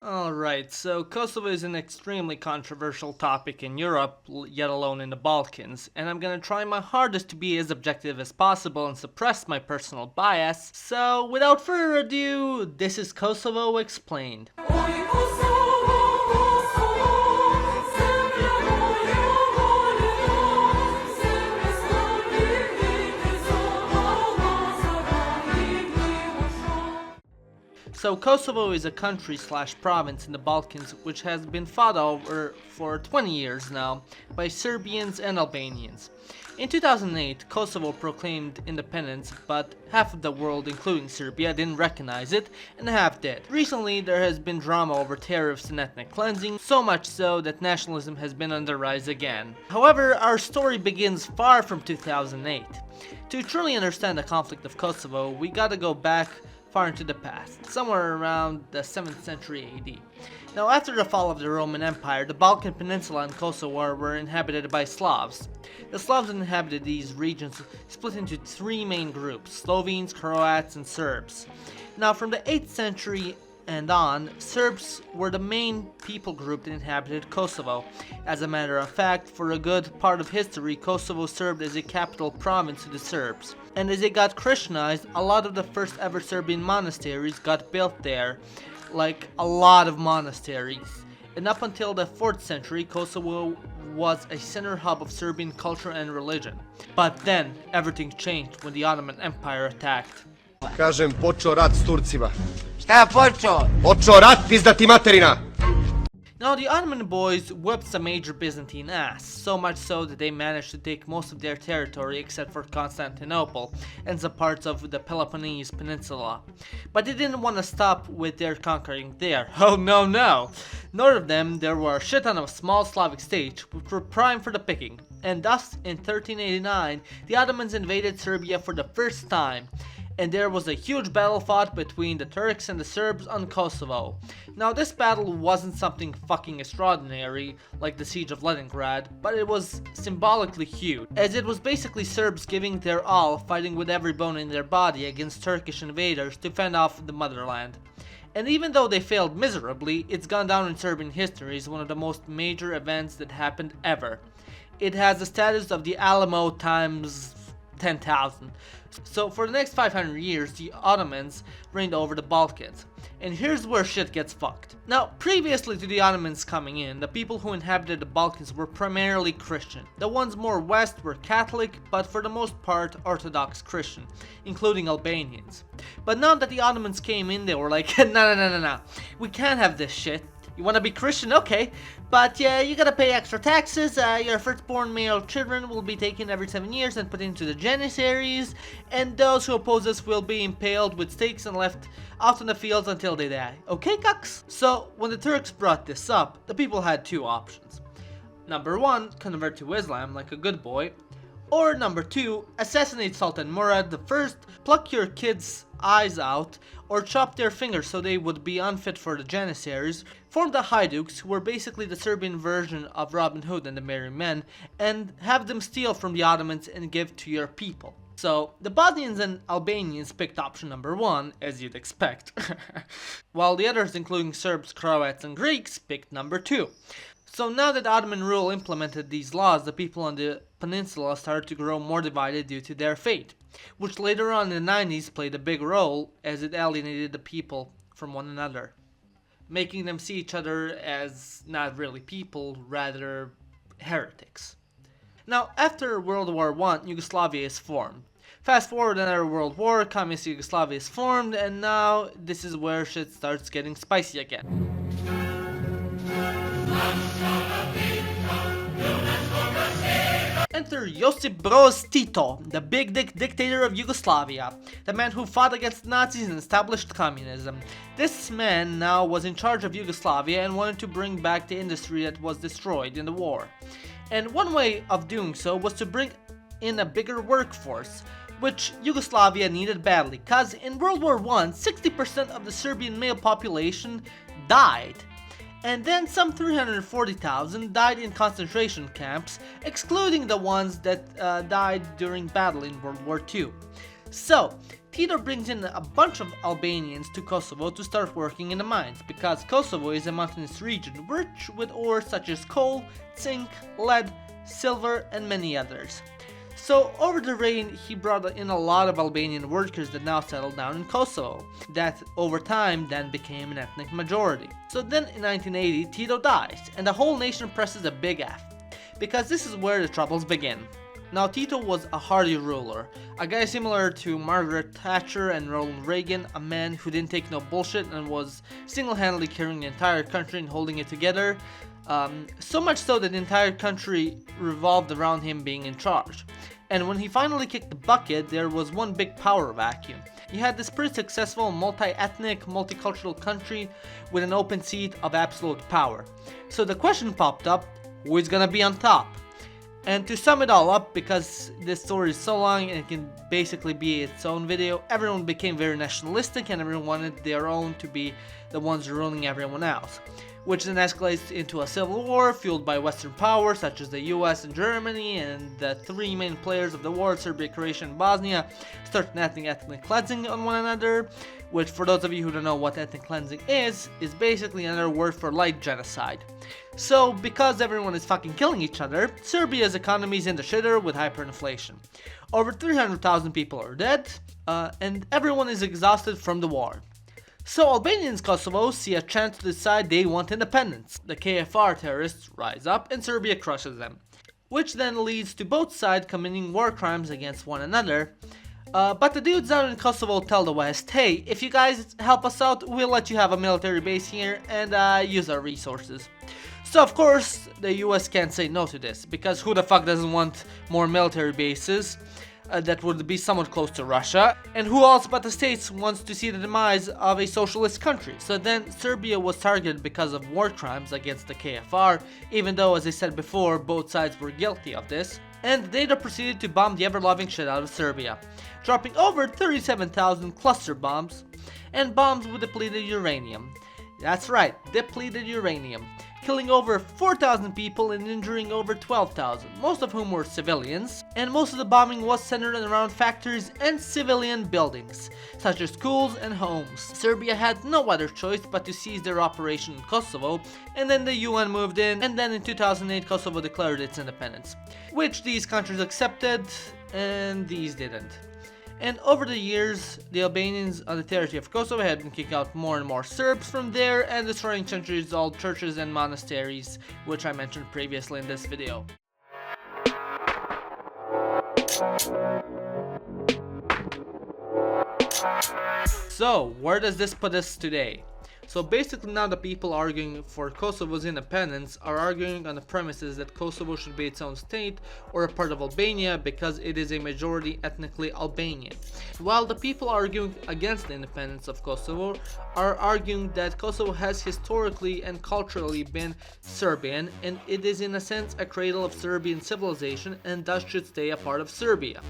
Alright, so Kosovo is an extremely controversial topic in Europe, yet alone in the Balkans, and I'm gonna try my hardest to be as objective as possible and suppress my personal bias. So, without further ado, this is Kosovo Explained. So Kosovo is a country/province in the Balkans which has been fought over for 20 years now by Serbians and Albanians. In 2008, Kosovo proclaimed independence, but half of the world, including Serbia, didn't recognize it, and half did. Recently, there has been drama over tariffs and ethnic cleansing, so much so that nationalism has been on the rise again. However, our story begins far from 2008. To truly understand the conflict of Kosovo, we gotta go back far into the past, somewhere around the 7th century AD. Now, after the fall of the Roman Empire, the Balkan Peninsula and Kosovo were inhabited by Slavs. The Slavs that inhabited these regions split into three main groups: Slovenes, Croats, and Serbs. Now, from the 8th century and on, Serbs were the main people group that inhabited Kosovo. As a matter of fact, for a good part of history, Kosovo served as a capital province to the Serbs. And as it got Christianized, a lot of the first ever Serbian monasteries got built there. Like, a lot of monasteries. And up until the 4th century, Kosovo was a center hub of Serbian culture and religion. But then, everything changed when the Ottoman Empire attacked. Kažem, počeo rat s Turcima. Šta je počeo? Počeo rat, pizda ti materina! Now, the Ottoman boys whipped some major Byzantine ass, so much so that they managed to take most of their territory except for Constantinople and some parts of the Peloponnese Peninsula. But they didn't want to stop with their conquering there. Oh no! North of them, there were a shit ton of small Slavic states which were prime for the picking, and thus, in 1389, the Ottomans invaded Serbia for the first time. And there was a huge battle fought between the Turks and the Serbs on Kosovo. Now, this battle wasn't something fucking extraordinary like the siege of Leningrad, but it was symbolically huge, as it was basically Serbs giving their all, fighting with every bone in their body against Turkish invaders to fend off the motherland. And even though they failed miserably, it's gone down in Serbian history as one of the most major events that happened ever. It has the status of the Alamo times 10,000. So for the next 500 years, the Ottomans reigned over the Balkans. And here's where shit gets fucked. Now, previously to the Ottomans coming in, the people who inhabited the Balkans were primarily Christian. The ones more west were Catholic, but for the most part Orthodox Christian, including Albanians. But now that the Ottomans came in, they were like, no, we can't have this shit. You wanna be Christian? Okay. But yeah, you gotta pay extra taxes, your firstborn male children will be taken every 7 years and put into the janissaries, and those who oppose us will be impaled with stakes and left out in the fields until they die. Okay, cucks? So, when the Turks brought this up, the people had two options. Number one, convert to Islam like a good boy. Or number two, assassinate Sultan Murad I, pluck your kids' eyes out, or chop their fingers so they would be unfit for the Janissaries, form the Haiduks, who were basically the Serbian version of Robin Hood and the Merry Men, and have them steal from the Ottomans and give to your people. So, the Bosnians and Albanians picked option number one, as you'd expect, while the others, including Serbs, Croats, and Greeks, picked number two. So now that Ottoman rule implemented these laws, the people on the peninsula started to grow more divided due to their fate, which later on in the 90s played a big role as it alienated the people from one another, making them see each other as not really people, rather heretics. Now, after World War I, Yugoslavia is formed. Fast forward another world war, Communist Yugoslavia is formed, and now this is where shit starts getting spicy again. Enter Josip Broz Tito, the big dick dictator of Yugoslavia, the man who fought against Nazis and established communism. This man now was in charge of Yugoslavia and wanted to bring back the industry that was destroyed in the war. And one way of doing so was to bring in a bigger workforce, which Yugoslavia needed badly, cause in World War I, 60% of the Serbian male population died. And then some 340,000 died in concentration camps, excluding the ones that died during battle in World War II. So, Tito brings in a bunch of Albanians to Kosovo to start working in the mines, because Kosovo is a mountainous region rich with ores such as coal, zinc, lead, silver, and many others. So over the reign, he brought in a lot of Albanian workers that now settled down in Kosovo, that over time then became an ethnic majority. So then in 1980, Tito dies, and the whole nation presses a big F, because this is where the troubles begin. Now Tito was a hardy ruler, a guy similar to Margaret Thatcher and Ronald Reagan, a man who didn't take no bullshit and was single-handedly carrying the entire country and holding it together. So much so that the entire country revolved around him being in charge. And when he finally kicked the bucket, there was one big power vacuum. You had this pretty successful multi-ethnic, multicultural country with an open seat of absolute power. So the question popped up, who is gonna be on top? And to sum it all up, because this story is so long and it can basically be its own video, everyone became very nationalistic and everyone wanted their own to be the ones ruling everyone else, which then escalates into a civil war fueled by Western powers such as the US and Germany, and the three main players of the war, Serbia, Croatia, and Bosnia, start enacting ethnic cleansing on one another, which, for those of you who don't know what ethnic cleansing is basically another word for light genocide. So, because everyone is fucking killing each other, Serbia's economy is in the shitter with hyperinflation. Over 300,000 people are dead, and everyone is exhausted from the war. So Albanians in Kosovo see a chance to decide they want independence. The KFR terrorists rise up and Serbia crushes them, which then leads to both sides committing war crimes against one another. But the dudes down in Kosovo tell the West, hey, if you guys help us out, we'll let you have a military base here and use our resources. So of course, the US can't say no to this, because who the fuck doesn't want more military bases that would be somewhat close to Russia, and who else but the States wants to see the demise of a socialist country? So then Serbia was targeted because of war crimes against the KFR, even though, as I said before, both sides were guilty of this, and they proceeded to bomb the ever-loving shit out of Serbia, dropping over 37,000 cluster bombs and bombs with depleted uranium. That's right, depleted uranium, killing over 4,000 people and injuring over 12,000, most of whom were civilians, and most of the bombing was centered around factories and civilian buildings, such as schools and homes. Serbia had no other choice but to seize their operation in Kosovo, and then the UN moved in, and then in 2008 Kosovo declared its independence, which these countries accepted, and these didn't. And over the years, the Albanians on the territory of Kosovo had been kicking out more and more Serbs from there and destroying centuries-old churches and monasteries, which I mentioned previously in this video. So, where does this put us today? So basically now the people arguing for Kosovo's independence are arguing on the premises that Kosovo should be its own state or a part of Albania because it is a majority ethnically Albanian. While the people arguing against the independence of Kosovo are arguing that Kosovo has historically and culturally been Serbian and it is in a sense a cradle of Serbian civilization and thus should stay a part of Serbia.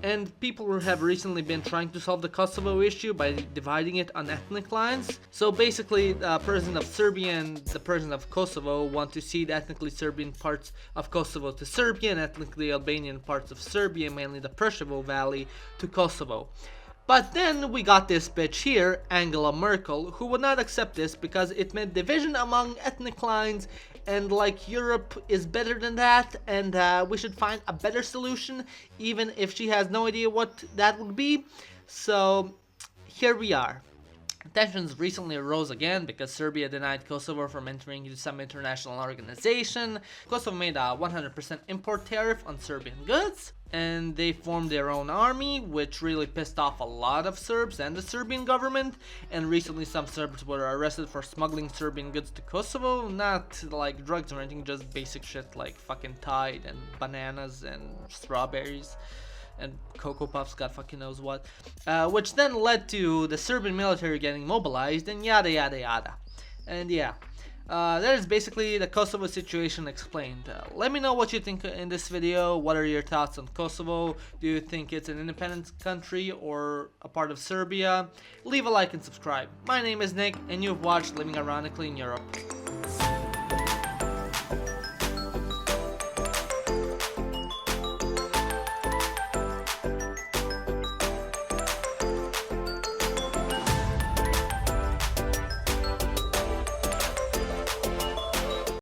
And people have recently been trying to solve the Kosovo issue by dividing it on ethnic lines. So basically the president of Serbia and the president of Kosovo want to cede ethnically Serbian parts of Kosovo to Serbia and ethnically Albanian parts of Serbia, mainly the Preševo Valley, to Kosovo. But then we got this bitch here, Angela Merkel, who would not accept this because it meant division among ethnic lines, and like Europe is better than that, and we should find a better solution, even if she has no idea what that would be. So here we are. Tensions recently arose again because Serbia denied Kosovo from entering into some international organization. Kosovo made a 100% import tariff on Serbian goods, and they formed their own army, which really pissed off a lot of Serbs and the Serbian government. And recently some Serbs were arrested for smuggling Serbian goods to Kosovo, not like drugs or anything, just basic shit like fucking Tide and bananas and strawberries and Cocoa Puffs, God fucking knows what, which then led to the Serbian military getting mobilized and yada yada yada. And yeah, that is basically the Kosovo situation explained. Let me know what you think in this video. What are your thoughts on Kosovo? Do you think it's an independent country or a part of Serbia? Leave a like and subscribe. My name is Nick and you've watched Living Ironically in Europe.